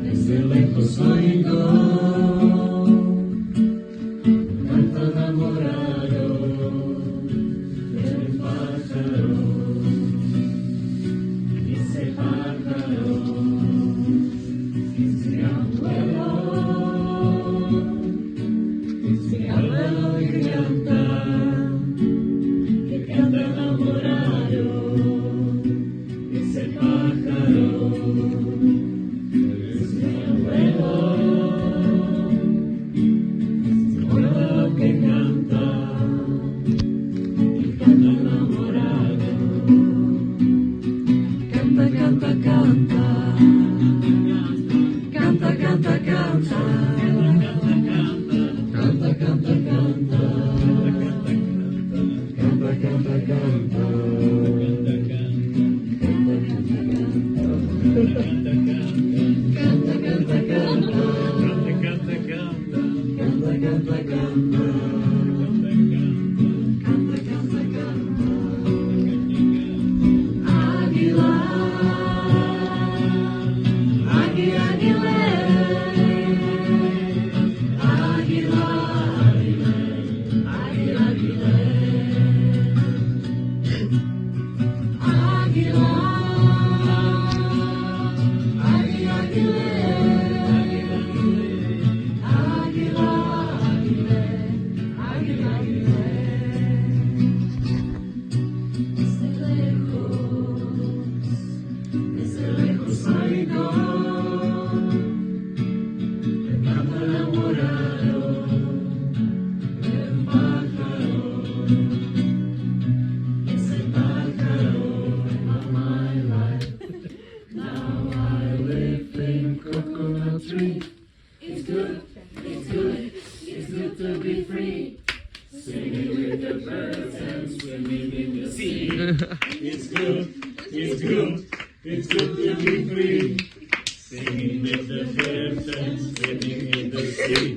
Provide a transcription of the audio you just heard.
desde lejos oigo un canto enamorado del pájaro, y ese pájaro ese abuelo que canta enamorado, ese pájaro, ese abuelo que canta enamorado, canta, canta, canta, canta, canta, canta. Canta, canta, canta, canta, canta, canta, It's good to be free, singing with the birds and swimming in the sea.